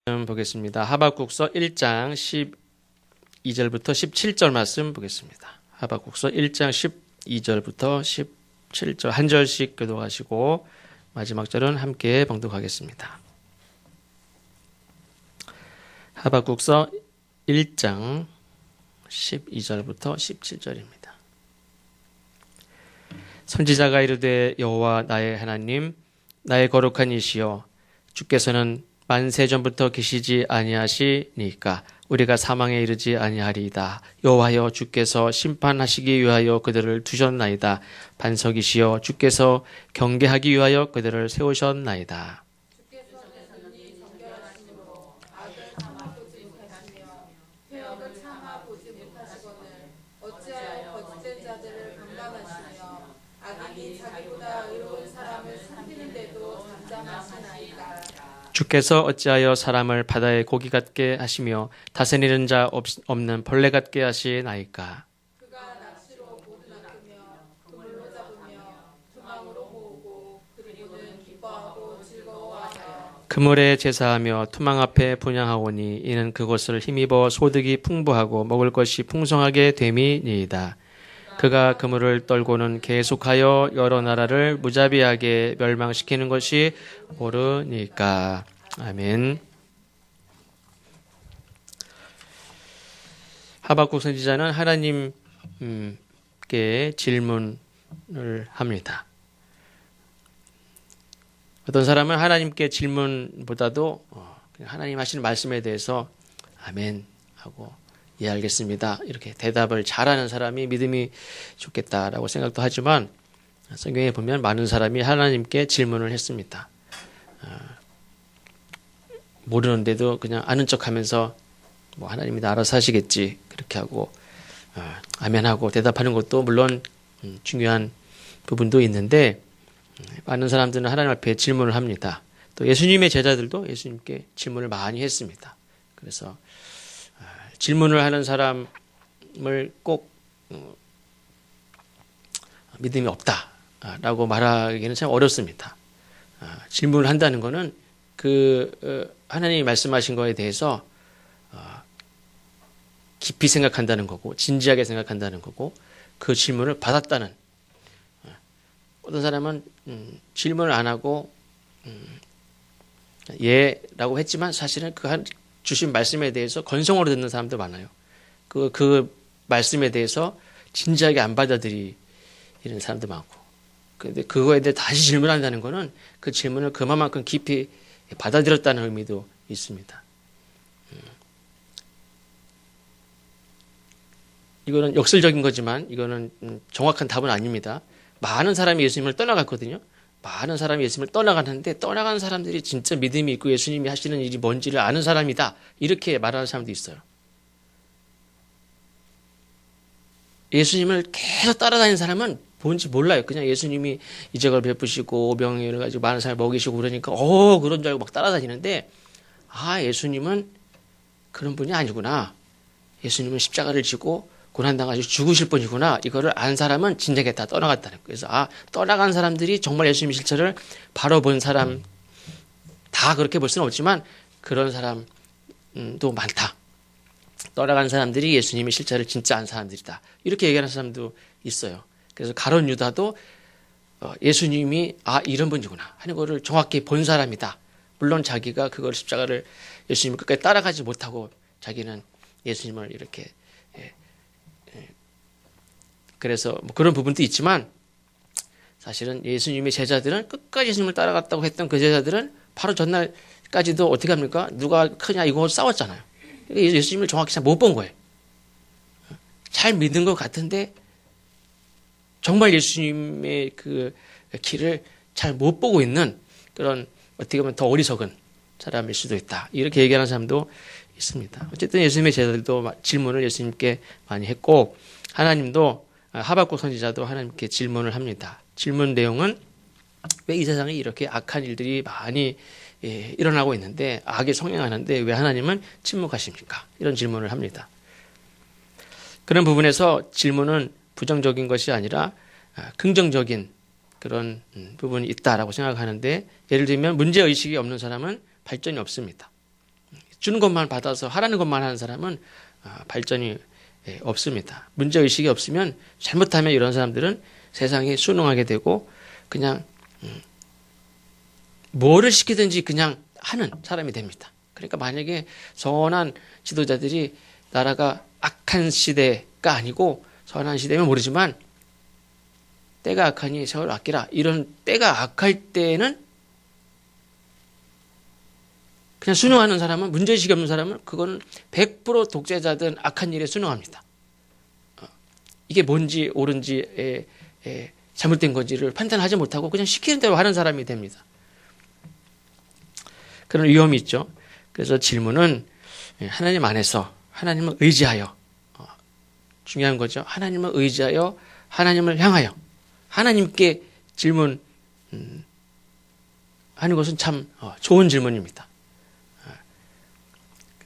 보겠습니다. 하박국서 1장 12절부터 17절 말씀 보겠습니다. 하박국서 1장 12절부터 17절 한 절씩 교독하시고 마지막 절은 함께 봉독하겠습니다. 하박국서 1장 12절부터 17절입니다. 선지자가 이르되 여호와 나의 하나님 나의 거룩한 이시여 주께서는 만세전부터 계시지 아니하시니까 우리가 사망에 이르지 아니하리이다. 여호와여 주께서 심판하시기 위하여 그들을 두셨나이다. 반석이시여 주께서 경계하기 위하여 그들을 세우셨나이다. 주께서 어찌하여 사람을 바다의 고기 같게 하시며 다스리는 자 없는 벌레 같게 하시나이까. 그가 낚시로 모두 낚으며 그물로 잡으며 투망으로 모으고 그리고는 기뻐하고 즐거워하여 그물에 제사하며 투망 앞에 분향하오니 이는 그것을 힘입어 소득이 풍부하고 먹을 것이 풍성하게 됨이니이다. 그가 그물을 떨고는 계속하여 여러 나라를 무자비하게 멸망시키는 것이 옳으니까. 아멘. 하박국 선지자는 하나님께 질문을 합니다. 어떤 사람은 하나님께 질문보다도 그냥 하나님 하시는 말씀에 대해서 아멘 하고 예 알겠습니다 이렇게 대답을 잘하는 사람이 믿음이 좋겠다라고 생각도 하지만 성경에 보면 많은 사람이 하나님께 질문을 했습니다. 모르는데도 그냥 아는 척하면서 뭐 하나님이 알아서 하시겠지 그렇게 하고 아멘하고 대답하는 것도 물론 중요한 부분도 있는데 많은 사람들은 하나님 앞에 질문을 합니다. 또 예수님의 제자들도 예수님께 질문을 많이 했습니다. 그래서 질문을 하는 사람을 꼭 믿음이 없다라고 말하기는 참 어렵습니다. 질문을 한다는 것은 하나님이 말씀하신 거에 대해서 깊이 생각한다는 거고 진지하게 생각한다는 거고 그 질문을 받았다는. 어떤 사람은 질문을 안 하고 예라고 했지만 사실은 주신 말씀에 대해서 건성으로 듣는 사람도 많아요. 그 말씀에 대해서 진지하게 안 받아들이는 사람도 많고. 근데 그거에 대해 다시 질문한다는 거는 그 질문을 그만큼 깊이 받아들였다는 의미도 있습니다. 이거는 역설적인 거지만 이거는 정확한 답은 아닙니다. 많은 사람이 예수님을 떠나갔거든요. 많은 사람이 예수님을 떠나가는데 떠나간 사람들이 진짜 믿음이 있고 예수님이 하시는 일이 뭔지를 아는 사람이다. 이렇게 말하는 사람도 있어요. 예수님을 계속 따라다니는 사람은 뭔지 몰라요. 그냥 예수님이 이적을 베푸시고 병을 가지고 많은 사람을 먹이시고 그러니까 그런 줄 알고 막 따라다니는데 예수님은 그런 분이 아니구나. 예수님은 십자가를 지고 고난당하시고 죽으실 분이구나. 이거를 안 사람은 진작에 다 떠나갔다는 거예요. 그래서 떠나간 사람들이 정말 예수님의 실체를 바로 본 사람 다 그렇게 볼 수는 없지만 그런 사람도 많다. 떠나간 사람들이 예수님의 실체를 진짜 안 사람들이다. 이렇게 얘기하는 사람도 있어요. 그래서 가룟 유다도 예수님이 이런 분이구나 하는 거를 정확히 본 사람이다. 물론 자기가 그걸 십자가를 예수님을 끝까지 따라가지 못하고 자기는 예수님을 이렇게 그래서 뭐 그런 부분도 있지만 사실은 예수님의 제자들은 끝까지 예수님을 따라갔다고 했던 그 제자들은 바로 전날까지도 어떻게 합니까? 누가 크냐 이거 싸웠잖아요. 예수님을 정확히 잘 못 본 거예요. 잘 믿은 것 같은데 정말 예수님의 그 길을 잘 못 보고 있는 그런 어떻게 보면 더 어리석은 사람일 수도 있다. 이렇게 얘기하는 사람도 있습니다. 어쨌든 예수님의 제자들도 질문을 예수님께 많이 했고 하나님도 하박국 선지자도 하나님께 질문을 합니다. 질문 내용은 왜 이 세상에 이렇게 악한 일들이 많이 일어나고 있는데 악이 성행하는데 왜 하나님은 침묵하십니까? 이런 질문을 합니다. 그런 부분에서 질문은 부정적인 것이 아니라 긍정적인 그런 부분이 있다라고 생각하는데 예를 들면 문제의식이 없는 사람은 발전이 없습니다. 주는 것만 받아서 하라는 것만 하는 사람은 발전이 없습니다. 문제의식이 없으면 잘못하면 이런 사람들은 세상에 순응하게 되고 그냥 뭐를 시키든지 그냥 하는 사람이 됩니다. 그러니까 만약에 선한 지도자들이 나라가 악한 시대가 아니고 선한 시대면 모르지만 때가 악하니 세월 아끼라 이런 때가 악할 때는 그냥 순응하는 사람은 문제의식이 없는 사람은 그거는 100% 독재자든 악한 일에 순응합니다. 이게 뭔지 옳은지 잘못된 건지를 판단하지 못하고 그냥 시키는 대로 하는 사람이 됩니다. 그런 위험이 있죠. 그래서 질문은 하나님 안에서 하나님을 의지하여 중요한 거죠. 하나님을 의지하여 하나님을 향하여 하나님께 질문 하는 것은 참 좋은 질문입니다.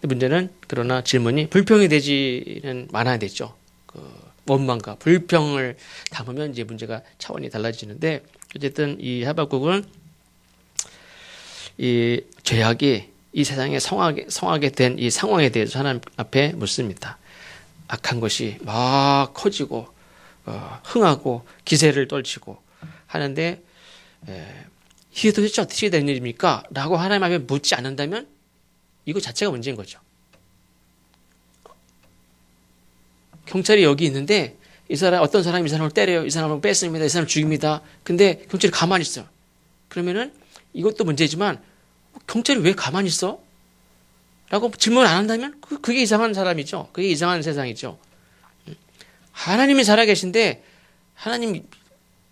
근데 문제는 그러나 질문이 불평이 되지는 말아야 되죠. 원망과 불평을 담으면 이제 문제가 차원이 달라지는데 어쨌든 이 하박국은 이 죄악이 이 세상에 성하게 된 이 상황에 대해서 하나님 앞에 묻습니다. 악한 것이 막 커지고 흥하고 기세를 떨치고 하는데 이게 도대체 어떻게 된 일입니까? 라고 하나님 앞에 묻지 않는다면 이거 자체가 문제인 거죠. 경찰이 여기 있는데 어떤 사람이 이 사람을 때려요. 이 사람을 뺐습니다. 이 사람을 죽입니다. 근데 경찰이 가만히 있어요. 그러면은 이것도 문제지만 경찰이 왜 가만히 있어? 라고 질문 안 한다면 그게 이상한 사람이죠. 그게 이상한 세상이죠. 하나님이 살아계신데 하나님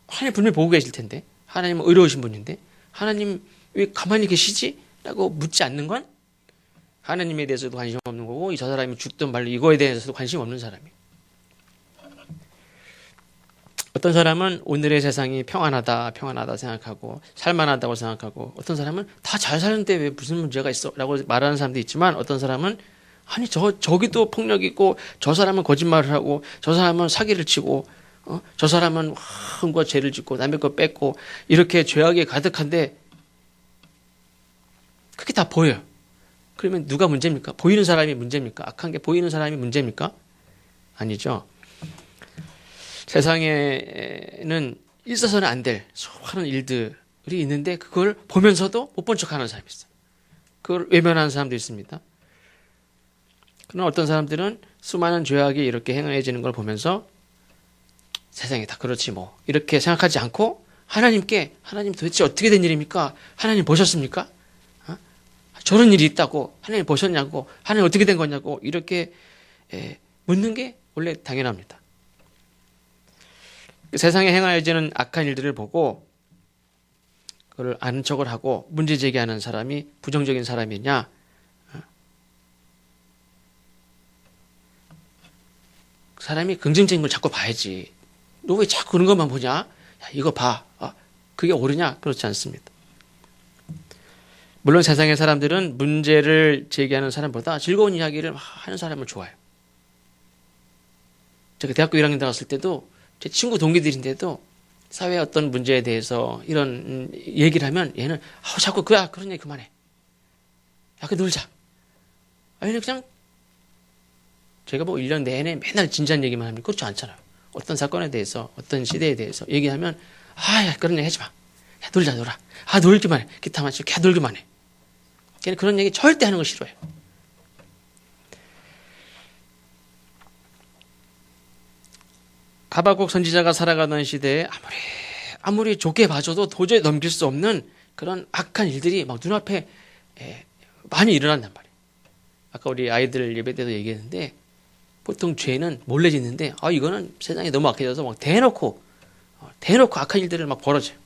분명히 보고 계실 텐데 하나님은 의로우신 분인데 하나님 왜 가만히 계시지? 라고 묻지 않는 건 하나님에 대해서도 관심 없는 거고 저 사람이 죽든 말든 이거에 대해서도 관심 없는 사람이에요. 어떤 사람은 오늘의 세상이 평안하다 생각하고 살만하다고 생각하고 어떤 사람은 다 잘 사는데 왜 무슨 문제가 있어? 라고 말하는 사람도 있지만 어떤 사람은 아니 저기도 폭력이 있고 저 사람은 거짓말을 하고 저 사람은 사기를 치고 저 사람은 흠과 죄를 짓고 남의 거 뺏고 이렇게 죄악이 가득한데 그게 다 보여요. 그러면 누가 문제입니까? 보이는 사람이 문제입니까? 악한 게 보이는 사람이 문제입니까? 아니죠. 세상에는 있어서는 안 될 수많은 일들이 있는데 그걸 보면서도 못 본 척하는 사람이 있어요. 그걸 외면하는 사람도 있습니다. 그러나 어떤 사람들은 수많은 죄악이 이렇게 행해지는 걸 보면서 세상이 다 그렇지 뭐 이렇게 생각하지 않고 하나님 도대체 어떻게 된 일입니까? 하나님 보셨습니까? 저런 일이 있다고 하나님 보셨냐고 하나님 어떻게 된 거냐고 이렇게 묻는 게 원래 당연합니다. 세상에 행하여지는 악한 일들을 보고 그걸 아는 척을 하고 문제 제기하는 사람이 부정적인 사람이냐? 그 사람이 긍정적인 걸 자꾸 봐야지. 너 왜 자꾸 그런 것만 보냐? 야, 이거 봐. 그게 옳으냐? 그렇지 않습니다. 물론 세상의 사람들은 문제를 제기하는 사람보다 즐거운 이야기를 하는 사람을 좋아해요. 제가 대학교 1학년 나갔을 때도 제 친구 동기들인데도 사회 어떤 문제에 대해서 이런 얘기를 하면 얘는 자꾸 그런 얘기 그만해. 야, 놀자. 아니 그냥 제가 뭐 1년 내내 맨날 진지한 얘기만 하면 그렇지 않잖아요. 어떤 사건에 대해서 어떤 시대에 대해서 얘기하면 야, 그런 얘기 하지 마. 야, 놀아. 놀기만 해. 기타만 치고 걔 놀기만 해. 걔는 그런 얘기 절대 하는 거 싫어해요. 하박국 선지자가 살아가던 시대에 아무리 좋게 봐줘도 도저히 넘길 수 없는 그런 악한 일들이 막 눈앞에 많이 일어난단 말이에요. 아까 우리 아이들 예배 때도 얘기했는데 보통 죄는 몰래 짓는데 이거는 세상이 너무 악해져서 막 대놓고 악한 일들을 막 벌어져요.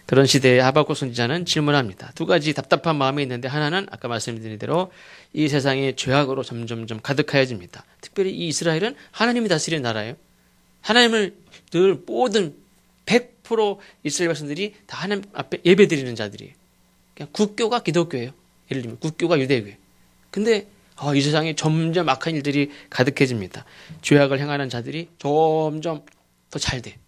그런 시대에 하박국 선지자는 질문합니다. 두 가지 답답한 마음이 있는데 하나는 아까 말씀드린 대로 이 세상이 죄악으로 점점점 가득하여집니다. 특별히 이 이스라엘은 하나님이 다스리는 나라예요. 하나님을 늘 모든 100% 이스라엘 백성들이 다 하나님 앞에 예배드리는 자들이에요. 그냥 국교가 기독교예요. 예를 들면 국교가 유대교예요. 근데 이 세상에 점점 악한 일들이 가득해집니다. 죄악을 행하는 자들이 점점 더 잘 돼.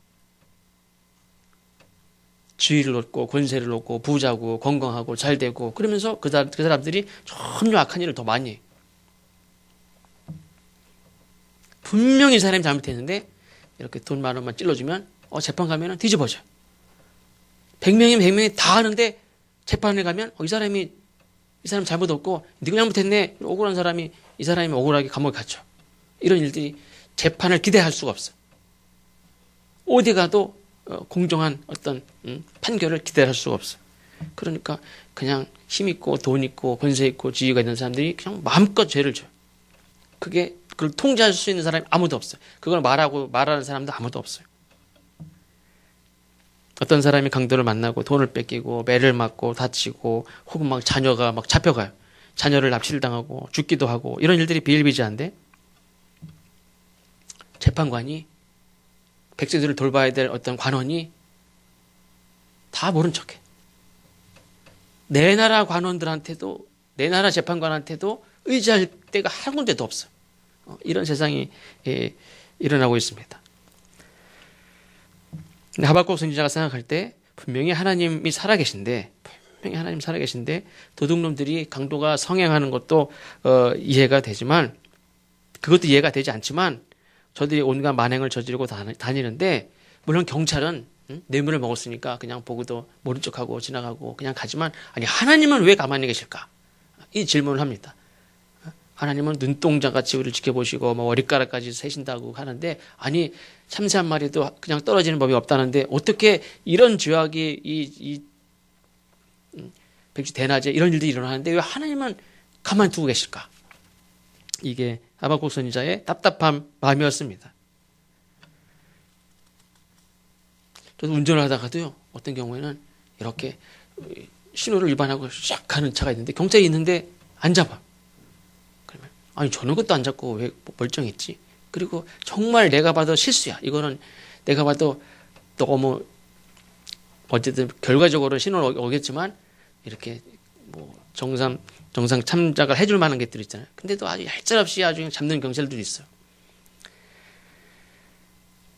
지위를 얻고 권세를 얻고 부자고 건강하고 잘 되고 그러면서 그 사람들이 점점 악한 일을 더 많이 해. 분명히 이 사람이 잘못했는데 이렇게 돈 10,000원만 찔러주면 재판 가면은 뒤집어져. 100명이면 100명이 다 하는데 재판에 가면 이 사람 잘못 없고 네가 잘못했네. 억울한 사람이 이 사람이 억울하게 감옥에 갇혀. 이런 일들이 재판을 기대할 수가 없어. 어디 가도 공정한 어떤 판결을 기대할 수가 없어. 그러니까 그냥 힘 있고 돈 있고 권세 있고 지위가 있는 사람들이 그냥 마음껏 죄를 져요. 그걸 통제할 수 있는 사람이 아무도 없어요. 그걸 말하는 사람도 아무도 없어요. 어떤 사람이 강도를 만나고 돈을 뺏기고 매를 맞고 다치고 혹은 막 자녀가 막 잡혀가요. 자녀를 납치를 당하고 죽기도 하고 이런 일들이 비일비재한데 재판관이 백성들을 돌봐야 될 어떤 관원이 다 모른 척해. 내 나라 관원들한테도 내 나라 재판관한테도 의지할 데가 한 군데도 없어. 이런 세상이 일어나고 있습니다. 하박국 선지자가 생각할 때 분명히 하나님이 살아계신데 도둑놈들이 강도가 성행하는 것도 이해가 되지만 그것도 이해가 되지 않지만 저들이 온갖 만행을 저지르고 다니는데 물론 경찰은 뇌물을 먹었으니까 그냥 보고도 모른 척하고 지나가고 그냥 가지만 아니 하나님은 왜 가만히 계실까? 이 질문을 합니다. 하나님은 눈동자같이 우리를 지켜보시고 머리카락까지 세신다고 하는데 아니 참새 한 마리도 그냥 떨어지는 법이 없다는데 어떻게 이런 죄악이 이 백지 대낮에 이런 일들이 일어나는데 왜 하나님은 가만히 두고 계실까? 이게 하박국 선지자의 답답한 마음이었습니다. 저도 운전을 하다가도요 어떤 경우에는 이렇게 신호를 위반하고 샥 가는 차가 있는데 경찰이 있는데 안 잡아. 그러면 아니 저는 것도 안 잡고 왜 멀쩡했지? 그리고 정말 내가 봐도 실수야. 이거는 내가 봐도 너무 어쨌든 결과적으로 신호를 오겠지만 이렇게 정상 참작을 해줄 만한 것들 있잖아요. 근데도 아주 얄짤없이 아주 그냥 잡는 경찰들이 있어요.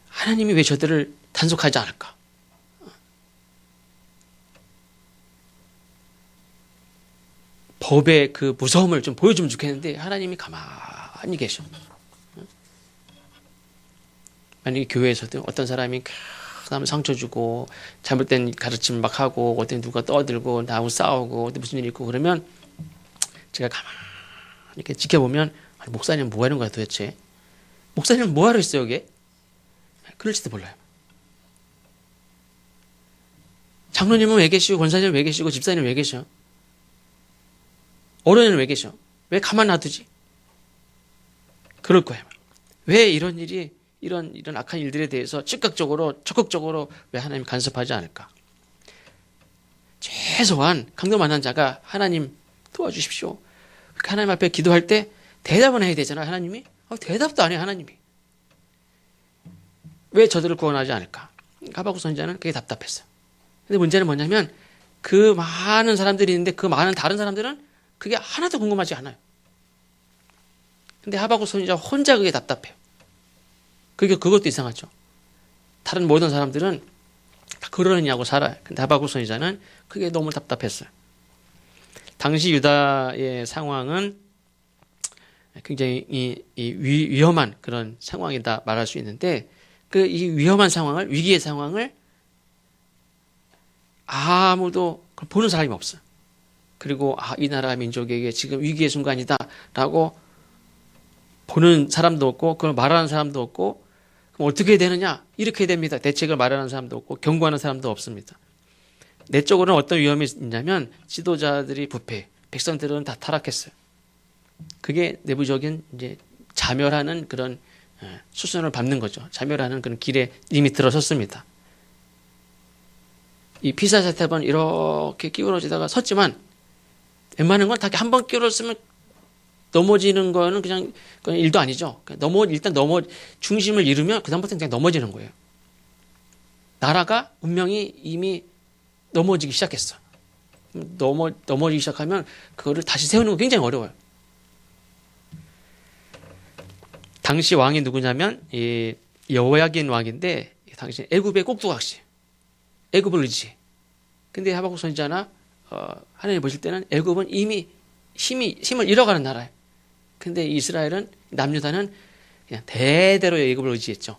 하나님이 왜 저들을 단속하지 않을까? 법의 그 무서움을 좀 보여주면 좋겠는데 하나님이 가만히 계셔. 만약에 교회에서도 어떤 사람이 사람 상처 주고 잘못된 가르침 막 하고 어떤 누가 떠들고 나하고 싸우고 어떤 무슨 일이 있고 그러면 제가 가만히 이렇게 지켜보면 아니, 목사님 뭐 하는 거야 도대체? 목사님 뭐 하러 있어요 여기? 그럴지도 몰라요. 장로님은 왜 계시고 권사님은 왜 계시고 집사님은 왜 계셔? 어른은 왜 계셔? 왜 가만 놔두지? 그럴 거예요. 왜 이런 일이 이런 악한 일들에 대해서 즉각적으로 적극적으로 왜 하나님 간섭하지 않을까? 최소한 강도 만난 자가 하나님 도와주십시오. 하나님 앞에 기도할 때 대답은 해야 되잖아 하나님이. 대답도 안 해 하나님이. 왜 저들을 구원하지 않을까? 하박국 선지자는 그게 답답했어요. 근데 문제는 뭐냐면 그 많은 사람들이 있는데 그 많은 다른 사람들은 그게 하나도 궁금하지 않아요. 근데 하박국 선지자 혼자 그게 답답해요. 그것도 이상하죠. 다른 모든 사람들은 다 그러느냐고 살아요. 근데 하박국 선지자는 그게 너무 답답했어요. 당시 유다의 상황은 굉장히 위험한 그런 상황이다 말할 수 있는데 이 위험한 상황을 위기의 상황을 아무도 보는 사람이 없어요. 그리고 이 나라 민족에게 지금 위기의 순간이다라고 보는 사람도 없고 그걸 말하는 사람도 없고 그럼 어떻게 되느냐? 이렇게 됩니다. 대책을 마련하는 사람도 없고 경고하는 사람도 없습니다. 내적으로는 어떤 위험이 있냐면 지도자들이 부패, 백성들은 다 타락했어요. 그게 내부적인 이제 자멸하는 그런 수순을 밟는 거죠. 자멸하는 그런 길에 이미 들어섰습니다. 이 피사 사태번 이렇게 끼우러지다가 섰지만 웬만한 건 다 한 번 끼우러졌으면 넘어지는 거는 그냥 일도 아니죠. 일단 중심을 잃으면 그다음부터는 그냥 넘어지는 거예요. 나라가 운명이 이미 넘어지기 시작했어. 넘어지기 시작하면 그거를 다시 세우는 거 굉장히 어려워요. 당시 왕이 누구냐면 여호야긴 왕인데 당시 애굽의 꼭두각시, 애굽을 의지해. 근데 하박국 선지자나 하나님 보실 때는 애굽은 이미 힘을 잃어가는 나라예요. 근데 이스라엘은 남유다는 그냥 대대로 애굽을 의지했죠.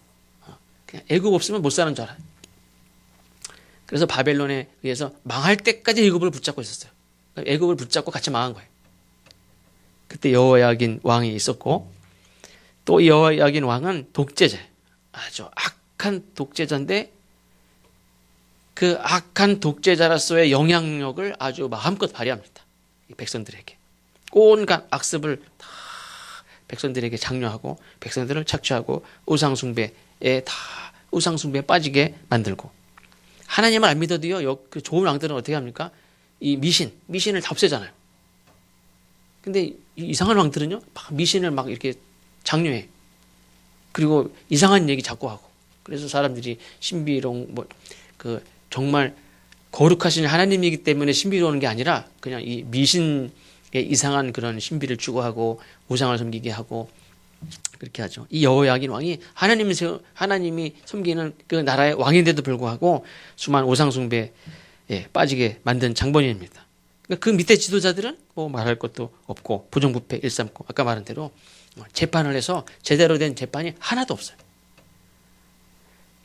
그냥 애굽 없으면 못 사는 줄 알아요. 그래서 바벨론에 의해서 망할 때까지 애굽을 붙잡고 있었어요. 애굽을 붙잡고 같이 망한 거예요. 그때 여호야긴 왕이 있었고 또 여호야긴 왕은 독재자예요. 아주 악한 독재자인데 그 악한 독재자로서의 영향력을 아주 마음껏 발휘합니다. 이 백성들에게. 온갖 악습을 다 백성들에게 장려하고 백성들을 착취하고 우상숭배에 빠지게 만들고 하나님을 안 믿어도요. 그 좋은 왕들은 어떻게 합니까? 이 미신을 다 없애잖아요. 근데 이 이상한 왕들은요. 막 미신을 막 이렇게 장려해. 그리고 이상한 얘기 자꾸 하고. 그래서 사람들이 신비로운 정말 거룩하신 하나님이기 때문에 신비로운 게 아니라 그냥 이 미신의 이상한 그런 신비를 추구하고 우상을 섬기게 하고 그렇게 하죠. 이 여호야긴 왕이 하나님이 섬기는 그 나라의 왕인데도 불구하고 수많은 우상 숭배에 빠지게 만든 장본인입니다. 그러니까 그 밑에 지도자들은 뭐 말할 것도 없고 부정부패 일삼고 아까 말한 대로 재판을 해서 제대로 된 재판이 하나도 없어요.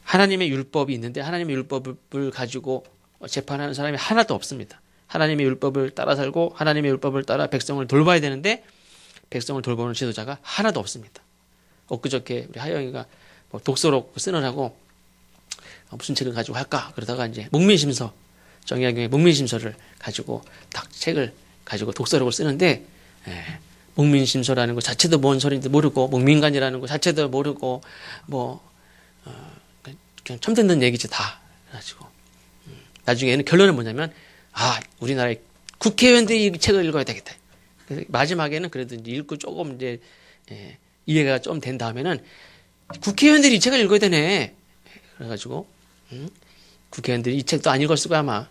하나님의 율법이 있는데 하나님의 율법을 가지고 재판하는 사람이 하나도 없습니다. 하나님의 율법을 따라 살고 하나님의 율법을 따라 백성을 돌봐야 되는데 백성을 돌보는 지도자가 하나도 없습니다. 엊그저께 우리 하영이가 뭐 독서록 쓰느라고 무슨 책을 가지고 할까 그러다가 이제 목민심서 정약용의 목민심서를 가지고 딱 책을 가지고 독서록을 쓰는데 목민심서라는 것 자체도 뭔 소리인지 모르고 목민관이라는 것 자체도 모르고 그냥 처음 듣는 얘기지 다. 그래가지고 나중에는 결론은 뭐냐면 우리나라의 국회의원들이 이 책을 읽어야 되겠다. 그래서 마지막에는 그래도 이제 읽고 조금 이제 이해가 좀 된 다음에는 국회의원들이 이 책을 읽어야 되네. 그래가지고 국회의원들이 이 책도 안 읽었을 거야 아마.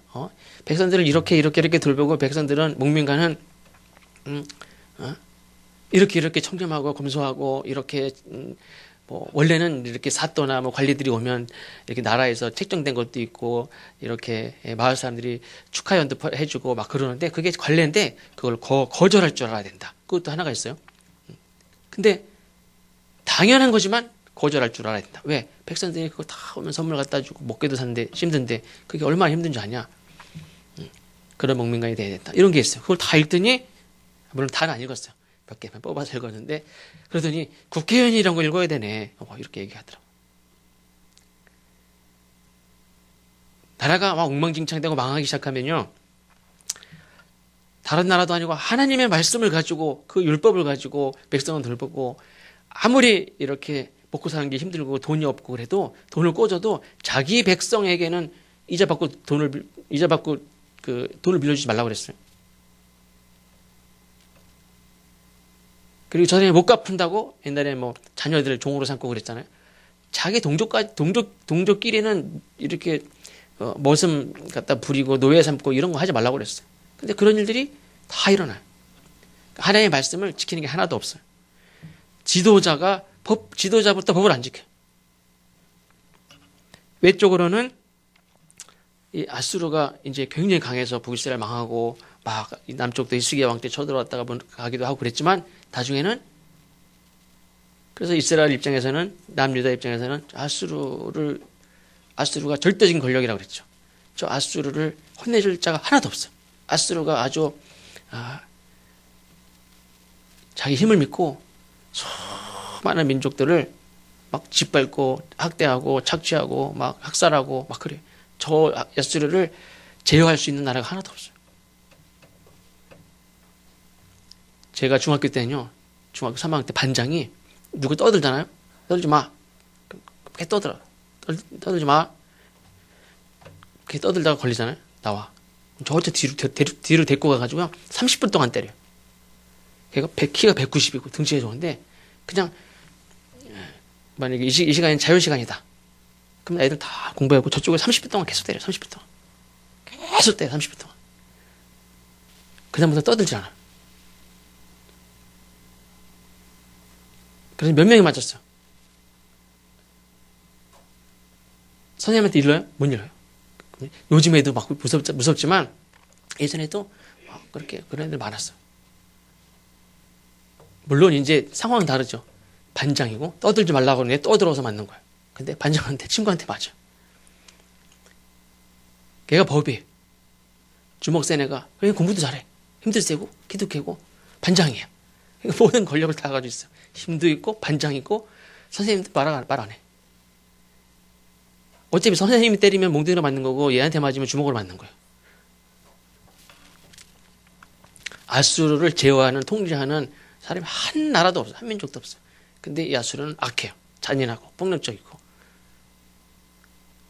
백성들을 이렇게 돌보고 백성들은 목민관은 이렇게 청렴하고 검소하고 이렇게 뭐 원래는 이렇게 사또나 뭐 관리들이 오면 이렇게 나라에서 책정된 것도 있고 이렇게 마을 사람들이 축하연도 해주고 막 그러는데 그게 관례인데 그걸 거절할 줄 알아야 된다. 그것도 하나가 있어요. 근데 당연한 거지만 거절할 줄 알아야 된다. 왜? 백성들이 그거 다 오면 선물 갖다 주고 먹게도 사는데 힘든데 그게 얼마나 힘든지 아냐. 그런 목민관이 돼야 된다. 이런 게 있어요. 그걸 다 읽더니 물론 다는 안 읽었어요. 몇 개만 뽑아서 읽었는데 그러더니 국회의원이 이런 거 읽어야 되네. 이렇게 얘기하더라고. 나라가 막 엉망진창되고 망하기 시작하면요. 다른 나라도 아니고 하나님의 말씀을 가지고 그 율법을 가지고 백성은 돌보고 아무리 이렇게 먹고 사는 게 힘들고 돈이 없고 그래도 돈을 꿔줘도 자기 백성에게는 이자 받고 돈을 빌려주지 말라고 그랬어요. 그리고 전에 못 갚은다고 옛날에 뭐 자녀들을 종으로 삼고 그랬잖아요. 자기 동족끼리는 이렇게 머슴 갖다 부리고 노예 삼고 이런 거 하지 말라고 그랬어요. 근데 그런 일들이 다 일어나요. 하나님의 말씀을 지키는 게 하나도 없어요. 지도자부터 법을 안 지켜요. 외적으로는 이 아수르가 이제 굉장히 강해서 북이스라엘 망하고 막 남쪽도 히스기야 왕 때 쳐들어왔다가 가기도 하고 그랬지만 나중에는 그래서 이스라엘 입장에서는 남유다 입장에서는 아수르가 절대적인 권력이라고 그랬죠. 저 아수르를 혼내줄 자가 하나도 없어요. 아수르가 아주 자기 힘을 믿고 수많은 민족들을 막 짓밟고 학대하고 착취하고 막 학살하고 막 그래요. 저 아수르를 제어할 수 있는 나라가 하나도 없어요. 제가 중학교 때는요, 중학교 3학년 때 반장이 누구 떠들잖아요? 떠들지 마. 그렇게 떠들지 마. 그렇게 떠들다가 걸리잖아요? 나와. 저 어째 뒤로 데리고 가가지고요, 30분 동안 때려요. 걔가 키가 190이고 등치가 좋은데, 그냥, 만약에 이 시간이 자유시간이다. 그럼 애들 다 공부하고 저쪽에 30분 동안 계속 때려요, 30분 동안. 계속 때려, 30분 동안. 그다음부터 떠들지 않아. 그래서 몇 명이 맞았어요. 선생님한테 일러요? 못 일러요. 요즘에도 막 무섭지만 예전에도 그렇게 그런 애들 많았어요. 물론 이제 상황은 다르죠. 반장이고 떠들지 말라고 그러는데 떠들어서 맞는 거예요. 근데 반장한테 친구한테 맞아. 걔가 법이에요. 주먹 센 애가 그래 공부도 잘해. 힘도 세고 키도 크고 반장이야. 그러니까 모든 권력을 다 가지고 있어요. 힘도 있고 반장 있고 선생님도 말 안 해. 어차피 선생님이 때리면 몽둥이로 맞는 거고 얘한테 맞으면 주먹으로 맞는 거예요. 아수르를 제어하는 통제하는 사람이 한 나라도 없어요. 한 민족도 없어요. 근데 이 아수르는 악해요. 잔인하고 폭력적이고.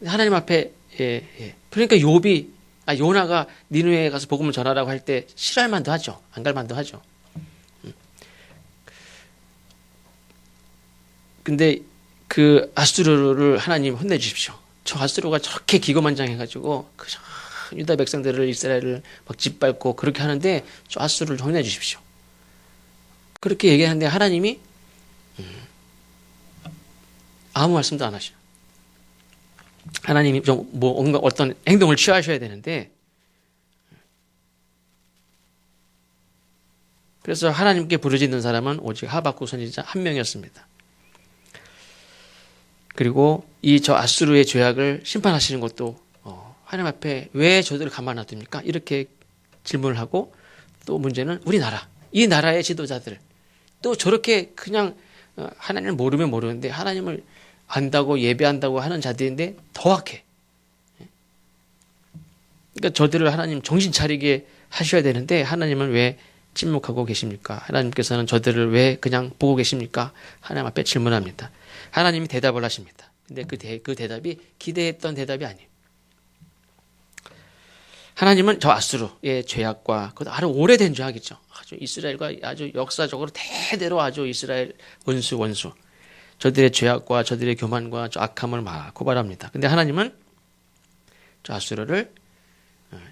하나님 앞에 그러니까 요나가 니느웨에 가서 복음을 전하라고 할 때 싫어할 만도 하죠. 안 갈 만도 하죠. 근데 그 아수르를 하나님 혼내주십시오. 저 아수르가 저렇게 기고만장해가지고 유다 백성들을 이스라엘을 막 짓밟고 그렇게 하는데 저 아수르를 혼내주십시오. 그렇게 얘기하는데 하나님이 아무 말씀도 안 하셔. 하나님이 좀 뭔가 어떤 행동을 취하셔야 되는데 그래서 하나님께 부르짖는 사람은 오직 하박국 선지자 한 명이었습니다. 그리고 이 저 아수르의 죄악을 심판하시는 것도 하나님 앞에 왜 저들을 가만 놔둡니까? 이렇게 질문을 하고 또 문제는 우리나라 이 나라의 지도자들 또 저렇게 그냥 하나님을 모르면 모르는데 하나님을 안다고 예배한다고 하는 자들인데 더 악해. 그러니까 저들을 하나님 정신 차리게 하셔야 되는데 하나님은 왜 침묵하고 계십니까? 하나님께서는 저들을 왜 그냥 보고 계십니까? 하나님 앞에 질문합니다. 하나님이 대답을 하십니다. 근데 그 대답이 기대했던 대답이 아니에요. 하나님은 저 아수르의 죄악과 그것도 아주 오래된 죄악이죠. 아주 이스라엘과 아주 역사적으로 대대로 아주 이스라엘 원수 저들의 죄악과 저들의 교만과 저 악함을 막 고발합니다. 근데 하나님은 저 아수르를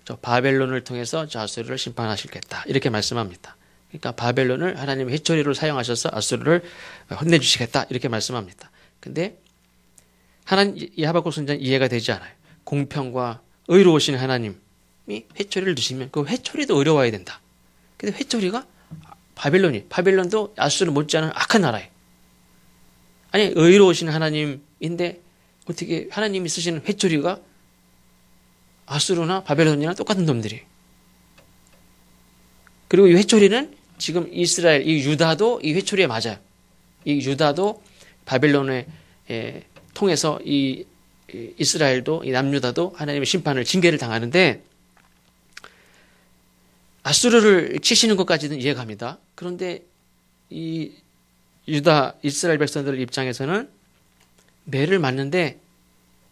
저 바벨론을 통해서 저 아수르를 심판하시겠다 이렇게 말씀합니다. 그러니까 바벨론을 하나님의 해초리로 사용하셔서 아수르를 혼내주시겠다 이렇게 말씀합니다. 근데 이 하박국 선지자는 이해가 되지 않아요. 공평과 의로우신 하나님이 회초리를 두시면 그 회초리도 의로워야 된다. 근데 회초리가 바벨론도 아수르 못지않은 악한 나라예요. 아니 의로우신 하나님인데 어떻게 하나님이 쓰시는 회초리가 아수르나 바벨론이나 똑같은 놈들이에요. 그리고 이 회초리는 지금 이스라엘, 이 유다도 이 회초리에 맞아요. 이 유다도 바벨론에 통해서 이 이스라엘도 이 남유다도 하나님의 심판을 징계를 당하는데 아수르를 치시는 것까지는 이해가 갑니다. 그런데 이 유다 이스라엘 백성들 입장에서는 매를 맞는데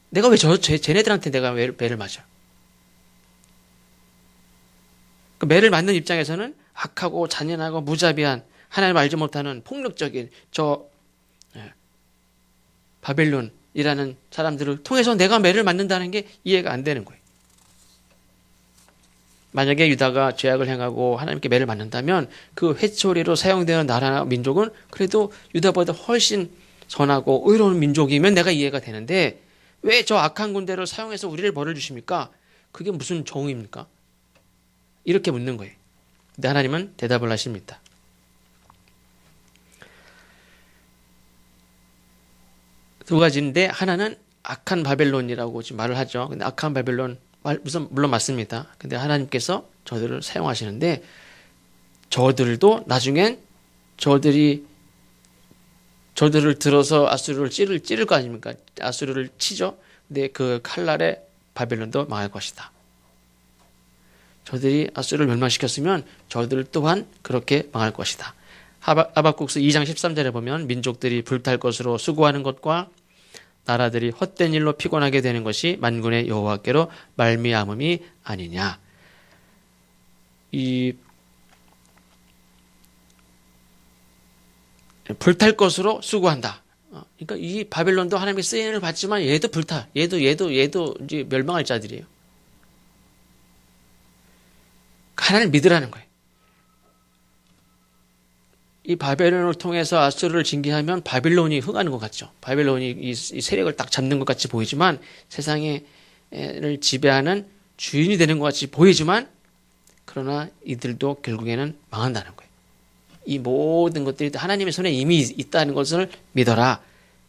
내가 왜 쟤네들한테 내가 매를 맞아? 그 매를 맞는 입장에서는 악하고 잔인하고 무자비한 하나님 알지 못하는 폭력적인 저 바벨론이라는 사람들을 통해서 내가 매를 맞는다는 게 이해가 안 되는 거예요. 만약에 유다가 죄악을 행하고 하나님께 매를 맞는다면 그 회초리로 사용되는 나라나 민족은 그래도 유다보다 훨씬 선하고 의로운 민족이면 내가 이해가 되는데 왜 저 악한 군대를 사용해서 우리를 벌을 주십니까? 그게 무슨 정의입니까? 이렇게 묻는 거예요. 근데 하나님은 대답을 하십니다. 두 가지인데 하나는 악한 바벨론이라고 지금 말을 하죠. 근데 악한 바벨론 물론 맞습니다. 근데 하나님께서 저들을 사용하시는데 저들도 나중엔 저들을 들어서 아수르를 찌를 거 아닙니까? 아수르를 치죠. 근데 그 칼날에 바벨론도 망할 것이다. 저들이 아수르를 멸망시켰으면 저들 또한 그렇게 망할 것이다. 하박국서 2장 13절에 보면 민족들이 불탈 것으로 수고하는 것과 나라들이 헛된 일로 피곤하게 되는 것이 만군의 여호와께로 말미암음이 아니냐. 이 불탈 것으로 수고한다. 그러니까 이 바벨론도 하나님의 쓰임을 받지만 얘도 불타. 얘도 이제 멸망할 자들이에요. 하나님을 믿으라는 거예요. 이 바벨론을 통해서 아수르를 징계하면 바벨론이 흥하는 것 같죠. 바벨론이 이 세력을 딱 잡는 것 같이 보이지만 세상에 지배하는 주인이 되는 것 같이 보이지만 그러나 이들도 결국에는 망한다는 거예요. 이 모든 것들이 하나님의 손에 이미 있다는 것을 믿어라.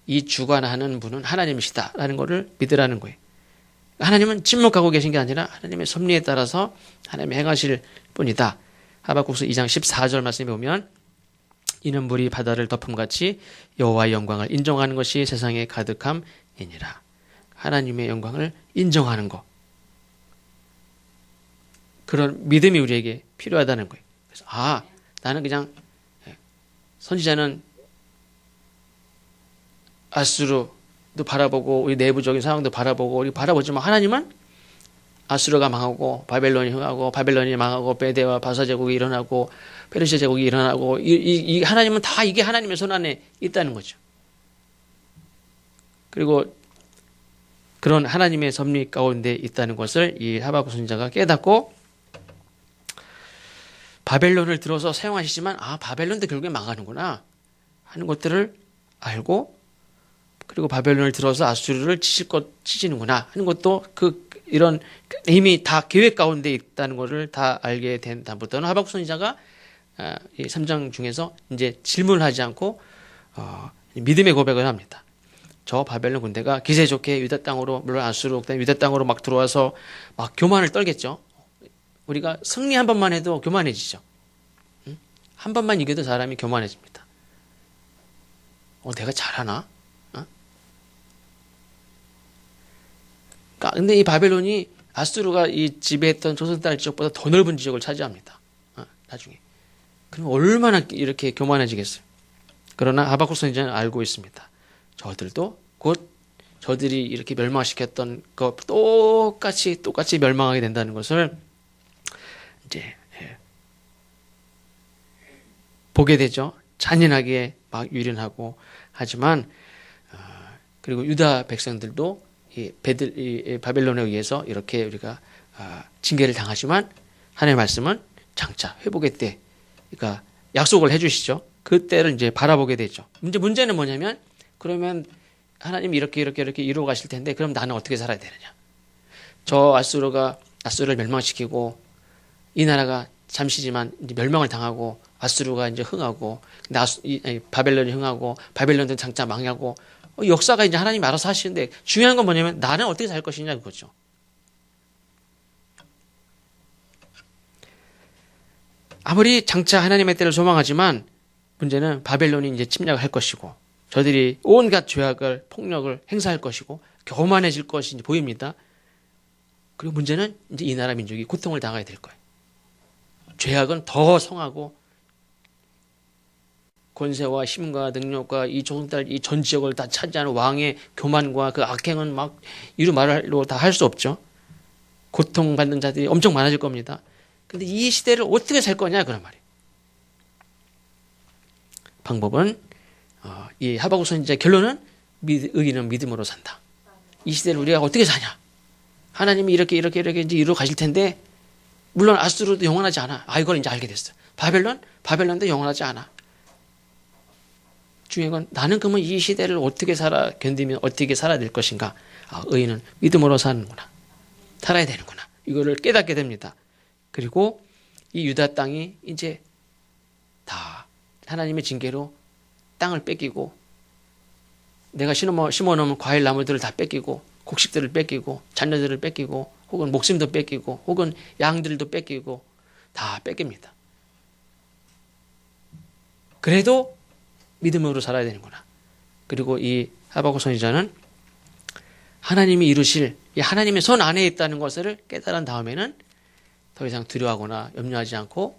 이 주관하는 분은 하나님이시다라는 것을 믿으라는 거예요. 하나님은 침묵하고 계신 게 아니라 하나님의 섭리에 따라서 하나님이 행하실 뿐이다. 하박국서 2장 14절 말씀에 보면 이는 물이 바다를 덮음같이 여호와의 영광을 인정하는 것이 세상에 가득함이니라. 하나님의 영광을 인정하는 것. 그런 믿음이 우리에게 필요하다는 거예요. 그래서 나는 그냥 선지자는 아수르도 바라보고 우리 내부적인 상황도 바라보고 우리 바라보지만 하나님은 아수르가 망하고 바벨론이 흥하고 바벨론이 망하고 메대와 바사 제국이 일어나고 페르시아 제국이 일어나고 이 하나님은 다 이게 하나님의 손 안에 있다는 거죠. 그리고 그런 하나님의 섭리 가운데 있다는 것을 이 하박국 선지자가 깨닫고 바벨론을 들어서 사용하시지만 바벨론도 결국에 망하는구나 하는 것들을 알고 그리고 바벨론을 들어서 아수르를 치시는구나 하는 것도 이런 이미 다 계획 가운데 있다는 것을 다 알게 된 다음부터는 하박국 선지자가 이 3장 중에서 이제 질문을 하지 않고 믿음의 고백을 합니다. 저 바벨론 군대가 기세 좋게 유다 땅으로 물론 아수르 유다 땅으로 막 들어와서 막 교만을 떨겠죠. 우리가 승리 한 번만 해도 교만해지죠. 한 번만 이겨도 사람이 교만해집니다. 내가 잘하나? 근데 이 바벨론이 아수르가 이 지배했던 조선 땅 지역보다 더 넓은 지역을 차지합니다. 나중에. 그럼 얼마나 이렇게 교만해지겠어요. 그러나 하박국 선지자는 알고 있습니다. 저들도 곧 저들이 이렇게 멸망시켰던 것 똑같이 멸망하게 된다는 것을 이제 보게 되죠. 잔인하게 막 유린하고 하지만 그리고 유다 백성들도 이 바벨론에 의해서 이렇게 우리가 징계를 당하지만 하나님의 말씀은 장차 회복의 때, 그러니까 약속을 해주시죠. 그 때를 이제 바라보게 되죠. 문제는 뭐냐면 그러면 하나님이 이렇게 이루어 가실 텐데 그럼 나는 어떻게 살아야 되느냐? 저 아수르를 멸망시키고 이 나라가 잠시지만 이제 멸망을 당하고 아수르가 이제 흥하고 바벨론이 흥하고 바벨론은 장차 망하고 역사가 이제 하나님이 알아서 하시는데 중요한 건 뭐냐면 나는 어떻게 살 것이냐 그거죠. 아무리 장차 하나님의 때를 소망하지만 문제는 바벨론이 이제 침략을 할 것이고 저들이 온갖 죄악을 폭력을 행사할 것이고 교만해질 것이 이제 보입니다. 그리고 문제는 이제 이 나라 민족이 고통을 당하게 될 거예요. 죄악은 더 성하고 권세와 힘과 능력과 이 조선딸 이 전 지역을 다 차지하는 왕의 교만과 그 악행은 막 이루 말로 다 할 수 없죠. 고통받는 자들이 엄청 많아질 겁니다. 근데 이 시대를 어떻게 살 거냐 그런 말이에요. 방법은 이 하박국 선지자의 결론은 의인은 믿음으로 산다. 이 시대를 우리가 어떻게 사냐? 하나님이 이렇게 이제 이루어 가실 텐데 물론 아수르도 영원하지 않아. 이걸 이제 알게 됐어. 바벨론도 영원하지 않아. 중요한 건 나는 그러면 이 시대를 어떻게 견디면 어떻게 살아야 될 것인가? 의인은 믿음으로 사는구나. 살아야 되는구나. 이거를 깨닫게 됩니다. 그리고 이 유다 땅이 이제 다 하나님의 징계로 땅을 뺏기고 내가 심어놓은 과일 나무들을 다 뺏기고 곡식들을 뺏기고 자녀들을 뺏기고 혹은 목숨도 뺏기고 혹은 양들도 뺏기고 다 뺏깁니다. 그래도 믿음으로 살아야 되는구나. 그리고 이 하박국 선지자는 하나님이 이루실 이 하나님의 손 안에 있다는 것을 깨달은 다음에는 더 이상 두려워하거나 염려하지 않고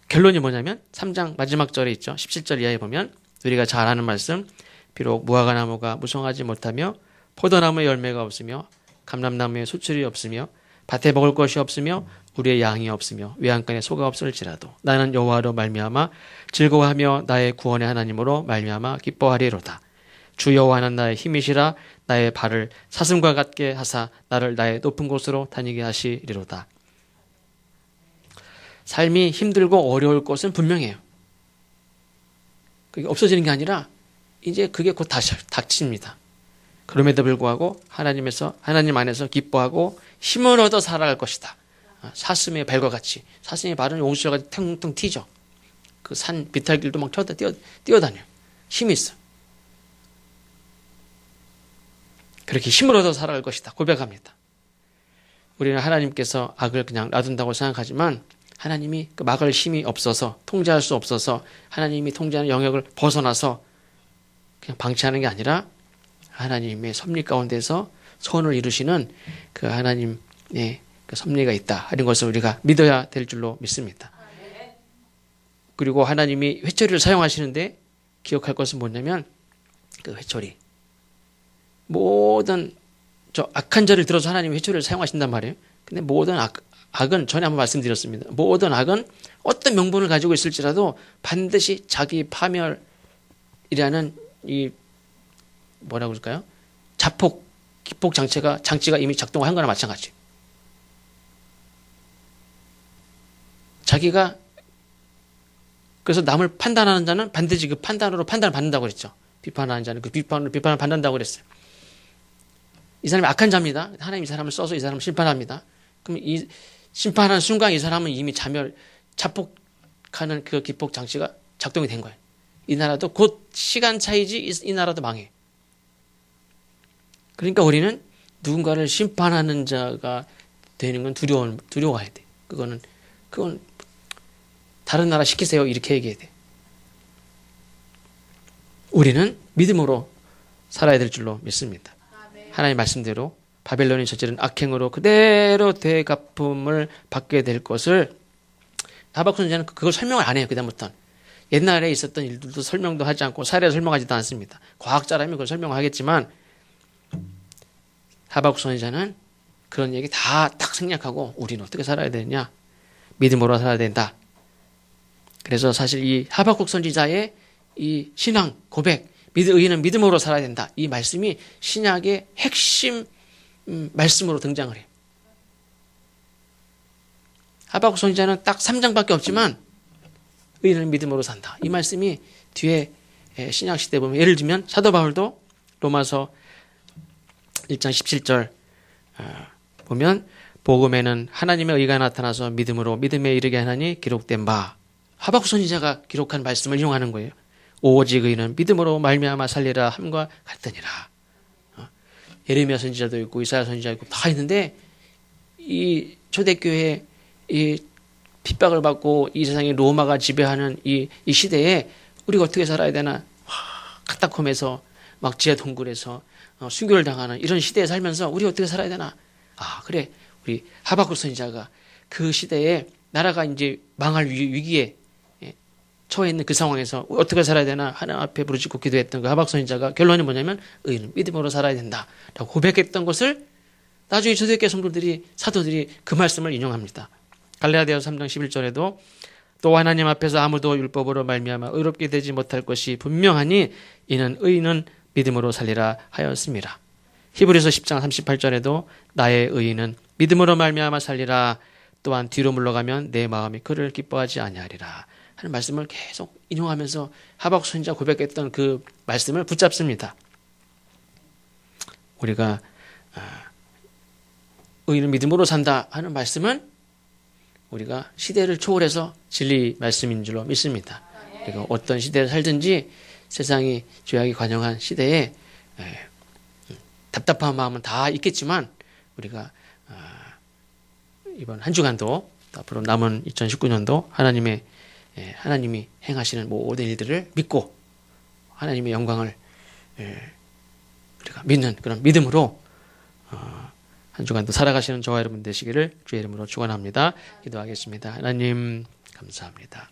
결론이 뭐냐면 3장 마지막 절에 있죠. 17절 이하에 보면 우리가 잘 아는 말씀 비록 무화과 나무가 무성하지 못하며 포도나무에 열매가 없으며 감람나무에 수출이 없으며 밭에 먹을 것이 없으며 우리의 양이 없으며 외양간에 소가 없을지라도 나는 여호와로 말미암아 즐거워하며 나의 구원의 하나님으로 말미암아 기뻐하리로다. 주 여호와는 나의 힘이시라 나의 발을 사슴과 같게 하사 나를 나의 높은 곳으로 다니게 하시리로다. 삶이 힘들고 어려울 것은 분명해요. 그게 없어지는 게 아니라 이제 그게 곧 다시 닥칩니다. 그럼에도 불구하고 하나님 안에서 기뻐하고 힘을 얻어 살아갈 것이다. 사슴의 발과 같이. 사슴의 발은 용수저같이 텅텅 튀죠. 그 산 비탈길도 막 뛰어다녀요. 힘이 있어. 그렇게 힘을 얻어 살아갈 것이다. 고백합니다. 우리는 하나님께서 악을 그냥 놔둔다고 생각하지만 하나님이 그 막을 힘이 없어서 통제할 수 없어서 하나님이 통제하는 영역을 벗어나서 그냥 방치하는 게 아니라 하나님의 섭리 가운데서 선을 이루시는 그 하나님의 그 섭리가 있다 하는 것을 우리가 믿어야 될 줄로 믿습니다. 그리고 하나님이 회초리를 사용하시는데 기억할 것은 뭐냐면 그 회초리 모든 저 악한 자를 들어서 하나님이 회초리를 사용하신단 말이에요. 근데 모든 악은 전에 한번 말씀드렸습니다. 모든 악은 어떤 명분을 가지고 있을지라도 반드시 자기 파멸이라는 이 뭐라고 그럴까요? 기폭 장치가 이미 작동한 거나 마찬가지. 자기가 그래서 남을 판단하는 자는 반드시 그 판단으로 판단을 받는다고 그랬죠. 비판하는 자는 그 비판을 받는다고 그랬어요. 이 사람이 악한 자입니다. 하나님이 이 사람을 써서 이 사람을 심판합니다. 그럼 이 심판하는 순간 이 사람은 이미 자폭하는 그 기폭 장치가 작동이 된 거예요. 이 나라도 곧 시간 차이지 이 나라도 망해. 그러니까 우리는 누군가를 심판하는 자가 되는 건 두려워해야 돼. 그건 다른 나라 시키세요. 이렇게 얘기해야 돼. 우리는 믿음으로 살아야 될 줄로 믿습니다. 하나님 말씀대로 바벨론이 저지른 악행으로 그대로 되갚음을 받게 될 것을 하박국 선지자는 그걸 설명을 안 해요. 그다음부터는. 옛날에 있었던 일들도 설명도 하지 않고 사례를 설명하지도 않습니다. 과학자라면 그걸 설명하겠지만 하박국 선지자는 그런 얘기 다 딱 생략하고 우리는 어떻게 살아야 되느냐. 믿음으로 살아야 된다. 그래서 사실 이 하박국 선지자의 이 신앙 고백, 의인은 믿음으로 살아야 된다. 이 말씀이 신약의 핵심 말씀으로 등장을 해요. 하박국 선지자는 딱 3장밖에 없지만 의인은 믿음으로 산다. 이 말씀이 뒤에 신약 시대 보면 예를 들면 사도 바울도 로마서 1장 17절 보면 복음에는 하나님의 의가 나타나서 믿음으로 믿음에 이르게 하나니 기록된 바. 하박국 선지자가 기록한 말씀을 이용하는 거예요. 오직 의인은 믿음으로 말미암아 살리라 함과 같으니라. 예레미야 선지자도 있고 이사야 선지자 있고 다 있는데 이 초대교회 이 핍박을 받고 이 세상에 로마가 지배하는 이 시대에 우리가 어떻게 살아야 되나? 카타콤에서 막 지하 동굴에서 순교를 당하는 이런 시대에 살면서 우리 어떻게 살아야 되나? 그래. 우리 하박국 선지자가 그 시대에 나라가 이제 망할 위기에 처해 있는 그 상황에서 어떻게 살아야 되나 하나님 앞에 부르짖고 기도했던 그 하박국 선지자가 결론이 뭐냐면 의인은 믿음으로 살아야 된다라고 고백했던 것을 나중에 초대교회 성도들이 사도들이 그 말씀을 인용합니다. 갈라디아서 3장 11절에도 또 하나님 앞에서 아무도 율법으로 말미암아 의롭게 되지 못할 것이 분명하니 이는 의인은 믿음으로 살리라 하였습니다. 히브리서 10장 38절에도 나의 의인은 믿음으로 말미암아 살리라. 또한 뒤로 물러가면 내 마음이 그를 기뻐하지 아니하리라 하는 말씀을 계속 인용하면서 하박국 선지자 고백했던 그 말씀을 붙잡습니다. 우리가 의인은 믿음으로 산다 하는 말씀은 우리가 시대를 초월해서 진리 말씀인 줄로 믿습니다. 우리가 어떤 시대를 살든지 세상이 죄악이 관영한 시대에 답답한 마음은 다 있겠지만 우리가 이번 한 주간도 앞으로 남은 2019년도 하나님이 행하시는 모든 일들을 믿고 하나님의 영광을 우리가 믿는 그런 믿음으로 한 주간도 살아가시는 저와 여러분 되시기를 주의 이름으로 축원합니다. 기도하겠습니다. 하나님 감사합니다.